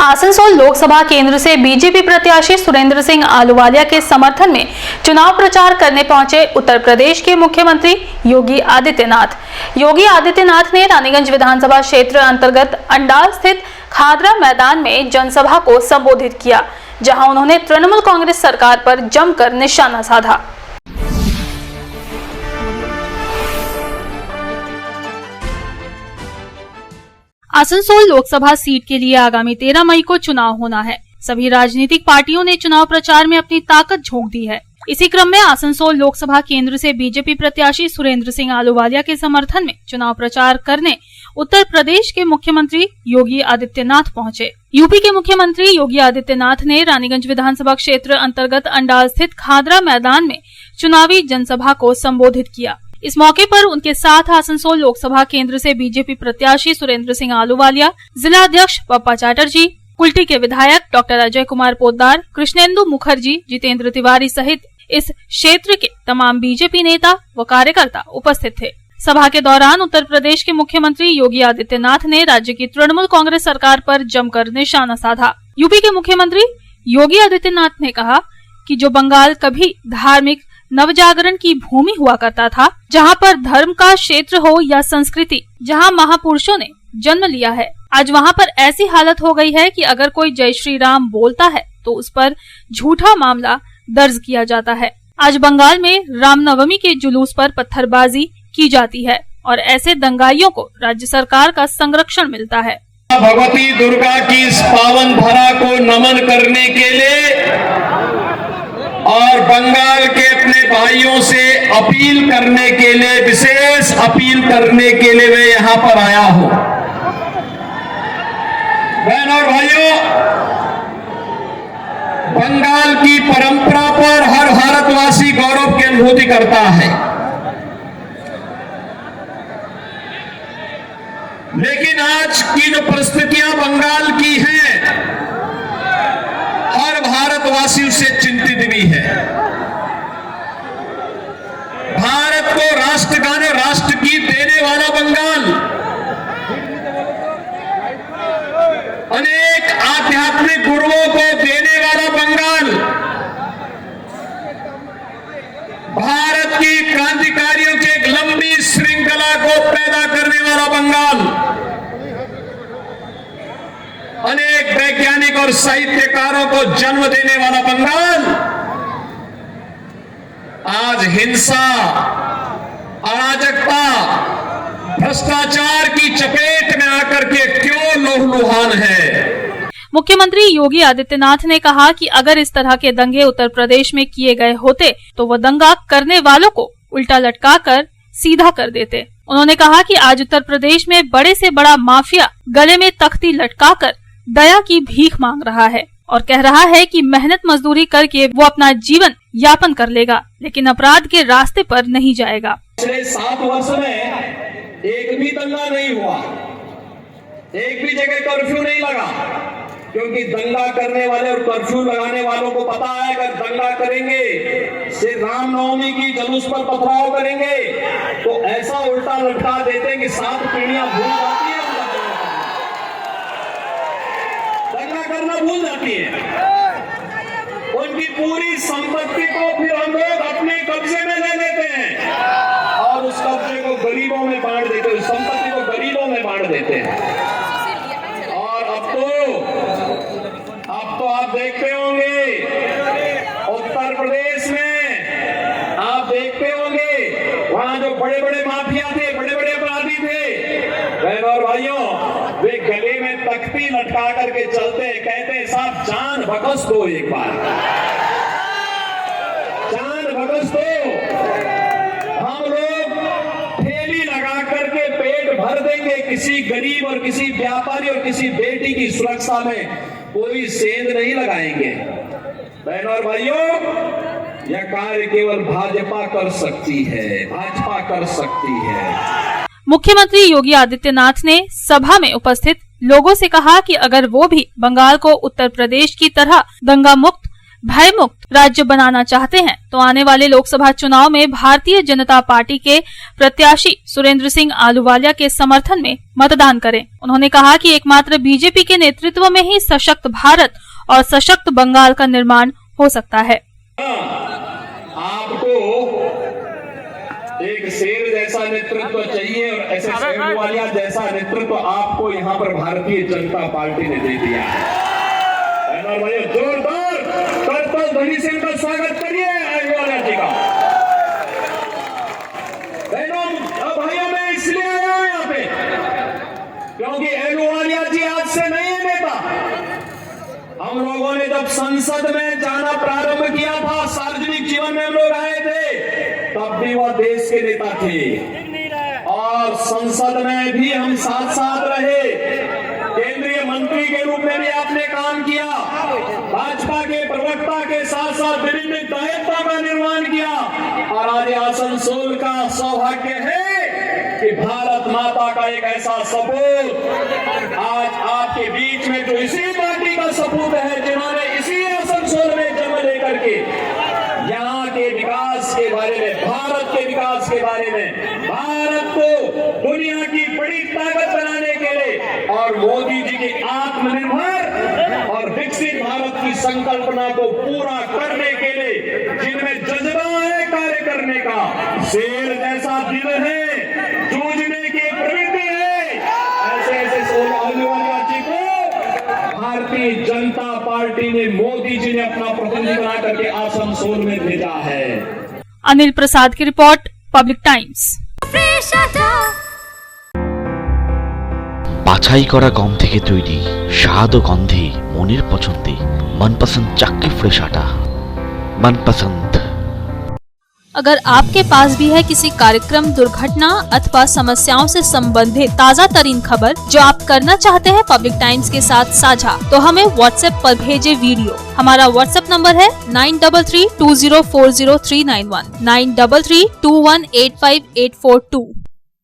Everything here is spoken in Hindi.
आसनसोल लोकसभा केंद्र से बीजेपी प्रत्याशी सुरेंद्र सिंह आलूवालिया के समर्थन में चुनाव प्रचार करने पहुंचे उत्तर प्रदेश के मुख्यमंत्री योगी आदित्यनाथ ने रानीगंज विधानसभा क्षेत्र अंतर्गत अंडाल स्थित खादरा मैदान में जनसभा को संबोधित किया, जहां उन्होंने तृणमूल कांग्रेस सरकार पर जमकर निशाना साधा। आसनसोल लोकसभा सीट के लिए आगामी 13 मई को चुनाव होना है। सभी राजनीतिक पार्टियों ने चुनाव प्रचार में अपनी ताकत झोंक दी है। इसी क्रम में आसनसोल लोकसभा केंद्र से बीजेपी प्रत्याशी सुरेंद्र सिंह आलूवालिया के समर्थन में चुनाव प्रचार करने उत्तर प्रदेश के मुख्यमंत्री योगी आदित्यनाथ पहुंचे। यूपी के मुख्यमंत्री योगी आदित्यनाथ ने रानीगंज विधानसभा क्षेत्र अंतर्गत अंडाल स्थित खादरा मैदान में चुनावी जनसभा को संबोधित किया। इस मौके पर उनके साथ आसनसोल लोकसभा केंद्र से बीजेपी प्रत्याशी सुरेंद्र सिंह आलूवालिया, जिला अध्यक्ष पप्पा चैटर्जी, कुल्टी के विधायक डॉक्टर अजय कुमार पोद्दार, कृष्णेंदु मुखर्जी, जितेंद्र तिवारी सहित इस क्षेत्र के तमाम बीजेपी नेता व कार्यकर्ता उपस्थित थे। सभा के दौरान उत्तर प्रदेश के मुख्यमंत्री योगी आदित्यनाथ ने राज्य की तृणमूल कांग्रेस सरकार पर जमकर निशाना साधा। यूपी के मुख्यमंत्री योगी आदित्यनाथ ने कहा कि जो बंगाल कभी धार्मिक नवजागरण की भूमि हुआ करता था, जहां पर धर्म का क्षेत्र हो या संस्कृति, जहां महापुरुषों ने जन्म लिया है, आज वहां पर ऐसी हालत हो गई है कि अगर कोई जय श्री राम बोलता है तो उस पर झूठा मामला दर्ज किया जाता है। आज बंगाल में रामनवमी के जुलूस पर पत्थरबाजी की जाती है और ऐसे दंगाइयों को राज्य सरकार का संरक्षण मिलता है। भगवती दुर्गा की इस पावन धरा को नमन करने के लिए और बंगाल के अपने भाइयों से अपील करने के लिए, विशेष अपील करने के लिए मैं यहां पर आया हूं। बहनों और भाइयों, बंगाल की परंपरा पर हर भारतवासी गौरव की अनुभूति करता है, लेकिन आज की जो परिस्थितियां बंगाल की हैं, हर भारतवासी उससे चिंतित भी है। भारत को राष्ट्रगान और राष्ट्रगीत देने वाला बंगाल, अनेक आध्यात्मिक गुरुओं को देने वाला बंगाल, भारत की क्रांतिकारियों की एक लंबी श्रृंखला को पैदा करने वाला बंगाल, अनेक वैज्ञानिक और साहित्यकारों को जन्म देने वाला बंगाल आज हिंसा, अराजकता, भ्रष्टाचार की चपेट में आकर के क्यों लहूलुहान है। मुख्यमंत्री योगी आदित्यनाथ ने कहा कि अगर इस तरह के दंगे उत्तर प्रदेश में किए गए होते तो वो दंगा करने वालों को उल्टा लटकाकर सीधा कर देते। उन्होंने कहा कि आज उत्तर प्रदेश में बड़े से बड़ा माफिया गले में तख्ती लटकाकर दया की भीख मांग रहा है और कह रहा है कि मेहनत मजदूरी करके वो अपना जीवन यापन कर लेगा, लेकिन अपराध के रास्ते पर नहीं जाएगा। पिछले 7 वर्ष में एक भी दंगा नहीं हुआ, एक भी जगह कर्फ्यू नहीं लगा, क्योंकि दंगा करने वाले और कर्फ्यू लगाने वालों को पता है अगर दंगा करेंगे, श्री रामनवमी की जुलूस पर पथराव करेंगे तो ऐसा उल्टा लटका देते हैं कि 7 पीढ़ियां भूल जाती है, दंगा करना भूल जाती है। उनकी पूरी संपत्ति को फिर हम लोग अपने कब्जे में ले लेते हैं और उस कब्जे को गरीबों में बांट देते हैं, उस संपत्ति को गरीबों में बांट देते हैं। और अब तो आप देखते होंगे उत्तर प्रदेश में, आप देखते होंगे वहां जो बड़े बड़े माफिया थे, बड़े बड़े अपराधी थे, बहनों और भाइयों, वे गले में तख्ती लटका करके चलते हैं, कहते हैं साहब जान बख्श दो, एक बार जान बख्श दो, हम लोग ठेली लगा करके पेट भर देंगे, किसी गरीब और किसी व्यापारी और किसी बेटी की सुरक्षा में कोई सेंध नहीं लगाएंगे। बहनों और भाइयों, यह कार्य केवल भाजपा कर सकती है, भाजपा कर सकती है। मुख्यमंत्री योगी आदित्यनाथ ने सभा में उपस्थित लोगों से कहा कि अगर वो भी बंगाल को उत्तर प्रदेश की तरह दंगा मुक्त भयमुक्त राज्य बनाना चाहते हैं तो आने वाले लोकसभा चुनाव में भारतीय जनता पार्टी के प्रत्याशी सुरेंद्र सिंह आलूवालिया के समर्थन में मतदान करें। उन्होंने कहा कि एकमात्र बीजेपी के नेतृत्व में ही सशक्त भारत और सशक्त बंगाल का निर्माण हो सकता है। आपको एक शेर जैसा नेतृत्व चाहिए और ऐसे आलूवालिया जैसा नेतृत्व आपको यहाँ पर भारतीय जनता पार्टी ने दे दिया है। भाई जोरदार करतल ध्वनि से इनका स्वागत करिए आलूवालिया जी का। बहनों भाइयों मैं इसलिए आया हूं यहाँ पे क्योंकि आलूवालिया जी आज से नहीं है नेता। हम लोगों ने जब संसद में जाना प्रारंभ किया था, सार्वजनिक जीवन में हम लोग आए थे, तब भी वह देश के नेता थे और संसद में भी हम साथ साथ रहे। केंद्रीय मंत्री के रूप में भी आपने काम किया, भाजपा के प्रवक्ता के साथ साथ विभिन्न दायित्वों का निर्वहन किया और आज आसनसोल का सौभाग्य है कि भारत माता का एक ऐसा सपूत आज आपके बीच में जो इसी पार्टी का सपूत है, जिन्होंने इसी आसनसोल में जन्म लेकर के यहाँ के विकास के बारे में, भारत के विकास के बारे में, भारत को दुनिया की बड़ी ताकत बनाने के लिए और मोदी जी की आत्मनिर्भर और विकसित भारत की संकल्पना को पूरा करने के लिए जिनमें जज्बा है कार्य करने का, शेर जैसा दिल है, जूझने की प्रवृत्ति है, ऐसे आलूवालिया जी को भारतीय जनता पार्टी ने, मोदी जी ने अपना प्रतिनिधि बना करके आसनसोल में भेजा है। अनिल प्रसाद की रिपोर्ट, पब्लिक टाइम्स। বাছাই করা গম থেকে তৈরি স্বাদ ও গন্ধে মনের পছন্দে मनपसंद चाक्की फ्रेश आटा, मनपसंद। अगर आपके पास भी है किसी कार्यक्रम, दुर्घटना अथवा समस्याओं से संबंधित ताज़ा तरीन खबर जो आप करना चाहते हैं पब्लिक टाइम्स के साथ साझा, तो हमें व्हाट्सएप पर भेजे वीडियो। हमारा व्हाट्सएप नंबर है 9332040391 9332185842।